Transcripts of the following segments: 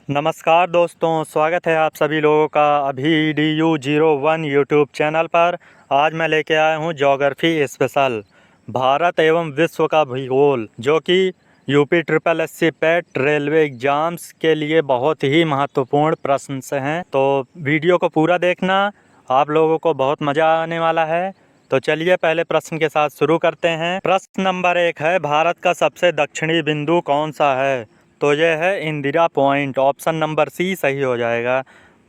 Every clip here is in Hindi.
नमस्कार दोस्तों, स्वागत है आप सभी लोगों का अभी DU01 यूट्यूब चैनल पर। आज मैं लेके आया हूँ ज्योग्राफी स्पेशल भारत एवं विश्व का भूगोल, जो कि यूपी ट्रिपल एससी पेट रेलवे एग्ज़ाम्स के लिए बहुत ही महत्वपूर्ण प्रश्न से हैं। तो वीडियो को पूरा देखना, आप लोगों को बहुत मज़ा आने वाला है। तो चलिए पहले प्रश्न के साथ शुरू करते हैं। प्रश्न नंबर 1 है, भारत का सबसे दक्षिणी बिंदु कौन सा है? तो यह है Indira Point. Option number C सही हो जाएगा।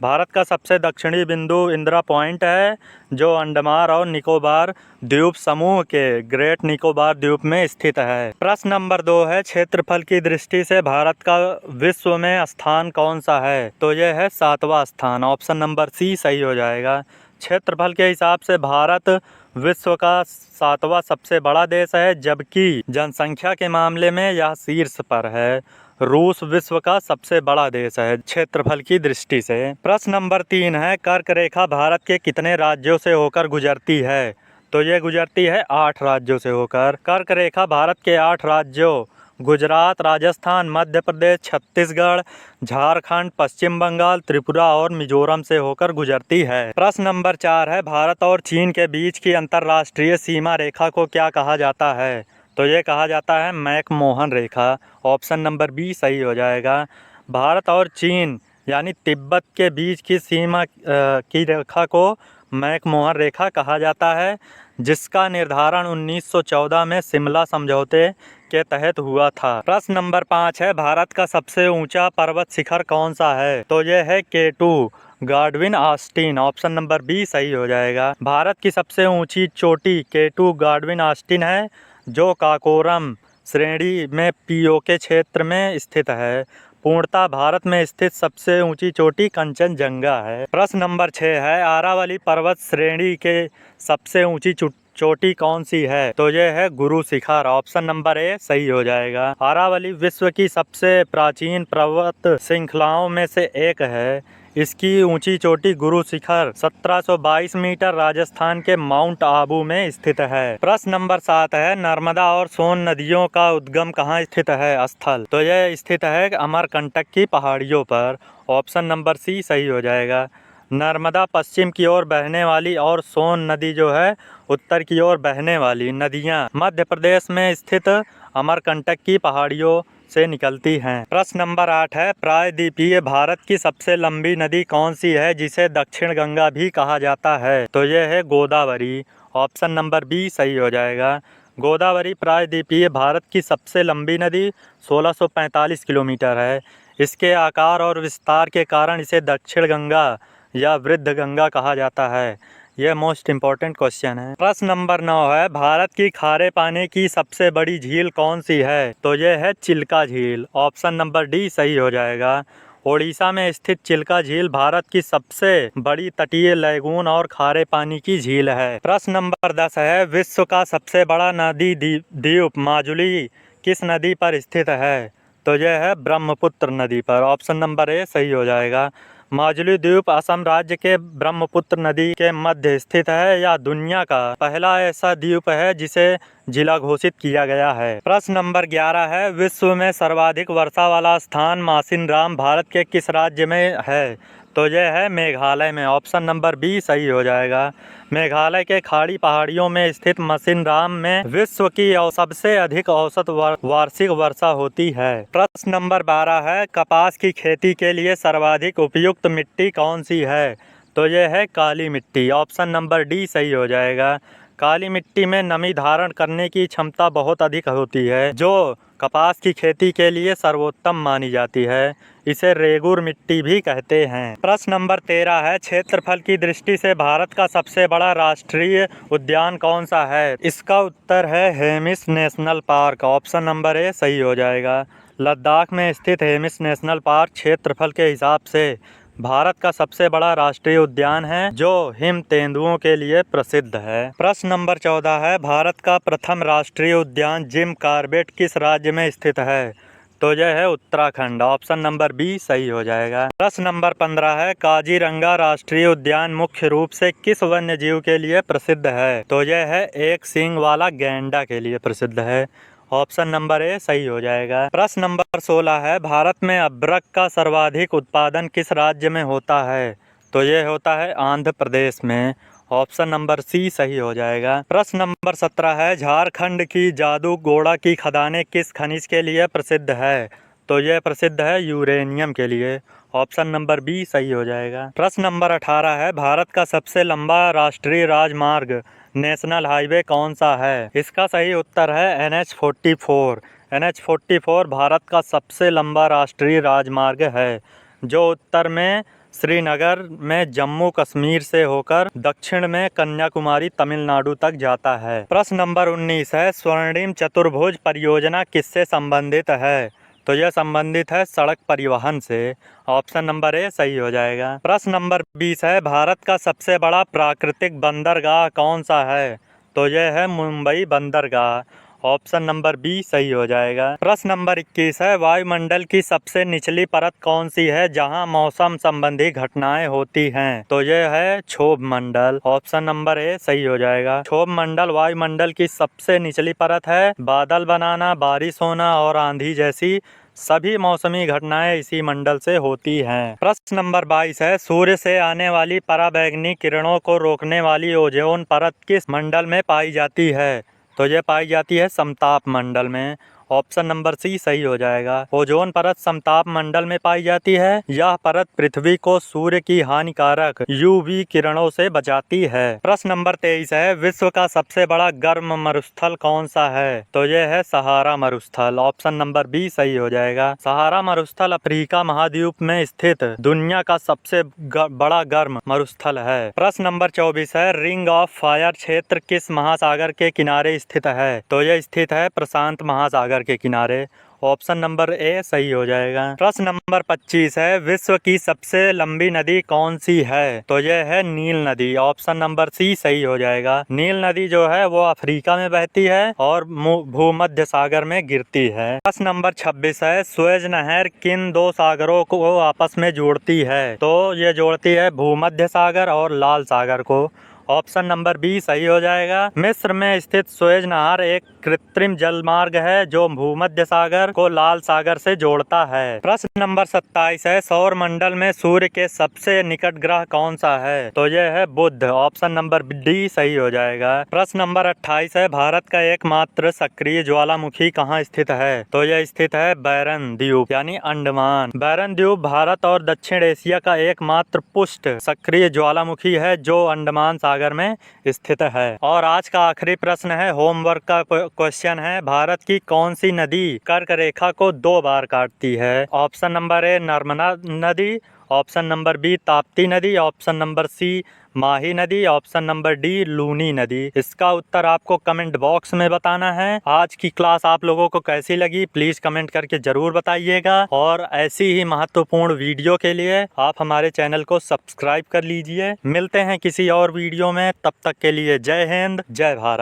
भारत का सबसे दक्षिणी बिंदु इंदिरा पॉइंट है, जो अंडमान और निकोबार द्वीप समूह के ग्रेट निकोबार द्वीप में स्थित है। प्रश्न नंबर 2 है, क्षेत्रफल की दृष्टि से भारत का विश्व में स्थान कौन सा है? तो यह है 7वां स्थान। ऑप्शन नंबर सी सही हो जाएगा। क्षेत्रफल के हिसाब से भारत विश्व का 7वां सबसे बड़ा देश है, जबकि जनसंख्या के मामले में यह शीर्ष पर है। रूस विश्व का सबसे बड़ा देश है क्षेत्रफल की दृष्टि से। प्रश्न नंबर 3 है, कर्क रेखा भारत के कितने राज्यों से होकर गुजरती है? तो ये गुजरती है 8 राज्यों से होकर। कर्क रेखा भारत के 8 राज्यों गुजरात, राजस्थान, मध्य प्रदेश, छत्तीसगढ़, झारखंड, पश्चिम बंगाल, त्रिपुरा और मिजोरम से होकर गुजरती है। प्रश्न नंबर 4 है, भारत और चीन के बीच की अंतर्राष्ट्रीय सीमा रेखा को क्या कहा जाता है? तो ये कहा जाता है मैकमोहन रेखा। ऑप्शन नंबर बी सही हो जाएगा। भारत और चीन यानी तिब्बत के बीच की सीमा की रेखा को मैकमोहन रेखा कहा जाता है, जिसका निर्धारण 1914 में शिमला समझौते के तहत हुआ था। प्रश्न नंबर 5 है, भारत का सबसे ऊंचा पर्वत शिखर कौन सा है? तो यह है K2 Godwin Austen. Option number B सही हो जाएगा। भारत की सबसे ऊंची चोटी K2 गाडविन ऑस्टिन है, जो काकोरम श्रेणी में पीओके क्षेत्र में स्थित है। पूर्णतः भारत में स्थित सबसे ऊंची चोटी कंचनजंगा है। प्रश्न नंबर 6 है, आरावली पर्वत श्रेणी के सबसे ऊंची चोटी कौन सी है? तो यह है Guru Shikhar. Option number A सही हो जाएगा। आरावली विश्व की सबसे प्राचीन पर्वत श्रृंखलाओं में से एक है। इसकी ऊंची चोटी गुरु शिखर 1722 मीटर राजस्थान के माउंट आबू में स्थित है। प्रश्न नंबर 7 है, नर्मदा और सोन नदियों का उद्गम कहाँ स्थित है स्थल? तो यह स्थित है अमरकंटक की पहाड़ियों पर। ऑप्शन नंबर सी सही हो जाएगा। नर्मदा पश्चिम की ओर बहने वाली और सोन नदी जो है उत्तर की ओर बहने वाली नदियाँ मध्य प्रदेश में स्थित अमरकंटक की पहाड़ियों से निकलती हैं। प्रश्न नंबर 8 है, प्रायद्वीपीय भारत की सबसे लंबी नदी कौन सी है, जिसे दक्षिण गंगा भी कहा जाता है? तो यह है गोदावरी। ऑप्शन नंबर बी सही हो जाएगा। गोदावरी प्रायद्वीपीय भारत की सबसे लंबी नदी 1645 किलोमीटर है। इसके आकार और विस्तार के कारण इसे दक्षिण गंगा या वृद्ध गंगा कहा जाता है। यह मोस्ट इम्पॉर्टेंट क्वेश्चन है। प्रश्न नंबर 9 है, भारत की खारे पानी की सबसे बड़ी झील कौन सी है? तो यह है चिल्का झील। ऑप्शन नंबर डी सही हो जाएगा। ओडिशा में स्थित चिल्का झील भारत की सबसे बड़ी तटीय लैगून और खारे पानी की झील है। प्रश्न नंबर 10 है, विश्व का सबसे बड़ा नदी द्वीप माजुली किस नदी पर स्थित है? तो यह है ब्रह्मपुत्र नदी पर। ऑप्शन नंबर ए सही हो जाएगा। माजुली द्वीप असम राज्य के ब्रह्मपुत्र नदी के मध्य स्थित है। यह दुनिया का पहला ऐसा द्वीप है जिसे जिला घोषित किया गया है। प्रश्न नंबर 11 है, विश्व में सर्वाधिक वर्षा वाला स्थान मासिनराम भारत के किस राज्य में है? तो यह है मेघालय में। ऑप्शन नंबर बी सही हो जाएगा। मेघालय के खाड़ी पहाड़ियों में स्थित मासिनराम में विश्व की सबसे अधिक औसत वार्षिक वर्षा होती है। प्रश्न नंबर 12 है, कपास की खेती के लिए सर्वाधिक उपयुक्त मिट्टी कौन सी है? तो यह है काली मिट्टी। ऑप्शन नंबर डी सही हो जाएगा। काली मिट्टी में नमी धारण करने की क्षमता बहुत अधिक होती है, जो कपास की खेती के लिए सर्वोत्तम मानी जाती है। इसे रेगुर मिट्टी भी कहते हैं। प्रश्न नंबर 13 है, क्षेत्रफल की दृष्टि से भारत का सबसे बड़ा राष्ट्रीय उद्यान कौन सा है? इसका उत्तर है Hemis national park. Option number A सही हो जाएगा। लद्दाख में स्थित हेमिस नेशनल पार्क क्षेत्रफल के हिसाब से भारत का सबसे बड़ा राष्ट्रीय उद्यान है, जो हिम तेंदुओं के लिए प्रसिद्ध है। प्रश्न नंबर 14 है, भारत का प्रथम राष्ट्रीय उद्यान जिम कॉर्बेट किस राज्य में स्थित है? तो यह है उत्तराखंड। ऑप्शन नंबर बी सही हो जाएगा। प्रश्न नंबर 15 है, काजीरंगा राष्ट्रीय उद्यान मुख्य रूप से किस वन्य जीव के लिए प्रसिद्ध है? तो यह है एक सींग वाला गैंडा के लिए प्रसिद्ध है। ऑप्शन नंबर ए सही हो जाएगा। प्रश्न नंबर 16 है, भारत में अदरक का सर्वाधिक उत्पादन किस राज्य में होता है? तो ये होता है आंध्र प्रदेश में। ऑप्शन नंबर सी सही हो जाएगा। प्रश्न नंबर 17 है, झारखंड की जादूगोड़ा की खदानें किस खनिज के लिए प्रसिद्ध है? तो यह प्रसिद्ध है यूरेनियम के लिए। ऑप्शन नंबर बी सही हो जाएगा। प्रश्न नंबर 18 है, भारत का सबसे लंबा राष्ट्रीय राजमार्ग नेशनल हाईवे कौन सा है? इसका सही उत्तर है NH-44। NH-44 भारत का सबसे लंबा राष्ट्रीय राजमार्ग है, जो उत्तर में श्रीनगर में जम्मू कश्मीर से होकर दक्षिण में कन्याकुमारी तमिलनाडु तक जाता है। प्रश्न नंबर 19 है, स्वर्णिम चतुर्भुज परियोजना किससे संबंधित है? तो यह संबंधित है सड़क परिवहन से। ऑप्शन नंबर ए सही हो जाएगा। प्रश्न नंबर 20 है, भारत का सबसे बड़ा प्राकृतिक बंदरगाह कौन सा है? तो यह है मुंबई बंदरगाह। ऑप्शन नंबर बी सही हो जाएगा। प्रश्न नंबर 21 है, वायुमंडल की सबसे निचली परत कौन सी है जहां मौसम संबंधी घटनाएं होती हैं? तो यह है क्षोभ मंडल। ऑप्शन नंबर ए सही हो जाएगा। क्षोभ मंडल वायुमंडल की सबसे निचली परत है। बादल बनाना, बारिश होना और आंधी जैसी सभी मौसमी घटनाएं इसी मंडल से होती हैं। प्रश्न नंबर 22 है, सूर्य से आने वाली पराबैंगनी किरणों को रोकने वाली ओजोन परत किस मंडल में पाई जाती है? तो यह पाई जाती है समताप मंडल में। ऑप्शन नंबर सी सही हो जाएगा। ओजोन परत समताप मंडल में पाई जाती है। यह परत पृथ्वी को सूर्य की हानिकारक यूवी किरणों से बचाती है। प्रश्न नंबर 23 है, विश्व का सबसे बड़ा गर्म मरुस्थल कौन सा है? तो यह है सहारा मरुस्थल। ऑप्शन नंबर बी सही हो जाएगा। सहारा मरुस्थल अफ्रीका महाद्वीप में स्थित दुनिया का सबसे बड़ा गर्म मरुस्थल है। प्रश्न नंबर 24 है, रिंग ऑफ फायर क्षेत्र किस महासागर के किनारे स्थित है? तो यह स्थित है प्रशांत महासागर के किनारे। ऑप्शन नंबर ए सही हो जाएगा। प्रश्न नंबर 25 है, विश्व की सबसे लंबी नदी कौन सी है? तो यह है नील नदी। ऑप्शन नंबर सी सही हो जाएगा। नील नदी जो है वो अफ्रीका में बहती है और भूमध्य सागर में गिरती है। प्रश्न नंबर 26 है, सुएज नहर किन दो सागरों को आपस में जोड़ती है? तो ये जोड़ती है भूमध्य सागर और लाल सागर को। ऑप्शन नंबर बी सही हो जाएगा। मिस्र में स्थित सुएज नहर एक कृत्रिम जलमार्ग है जो भूमध्य सागर को लाल सागर से जोड़ता है। प्रश्न नंबर 27 है, सौर मंडल में सूर्य के सबसे निकट ग्रह कौन सा है? तो यह है बुध। ऑप्शन नंबर डी सही हो जाएगा। प्रश्न नंबर 28 है, भारत का एकमात्र सक्रिय ज्वालामुखी कहाँ स्थित है? तो यह स्थित है बैरन द्वीप यानी अंडमान। बैरन द्वीप भारत और दक्षिण एशिया का एकमात्र पुष्ट सक्रिय ज्वालामुखी है जो अंडमान सागर में स्थित है। और आज का आखिरी प्रश्न है, होमवर्क का क्वेश्चन है, भारत की कौन सी नदी कर्क रेखा को 2 बार काटती है? ऑप्शन नंबर ए नर्मदा नदी, ऑप्शन नंबर बी ताप्ती नदी, ऑप्शन नंबर सी माही नदी, ऑप्शन नंबर डी लूनी नदी। इसका उत्तर आपको कमेंट बॉक्स में बताना है। आज की क्लास आप लोगों को कैसी लगी प्लीज कमेंट करके जरूर बताइएगा और ऐसी ही महत्वपूर्ण वीडियो के लिए आप हमारे चैनल को सब्सक्राइब कर लीजिए। मिलते हैं किसी और वीडियो में, तब तक के लिए जय हिंद जय भारत।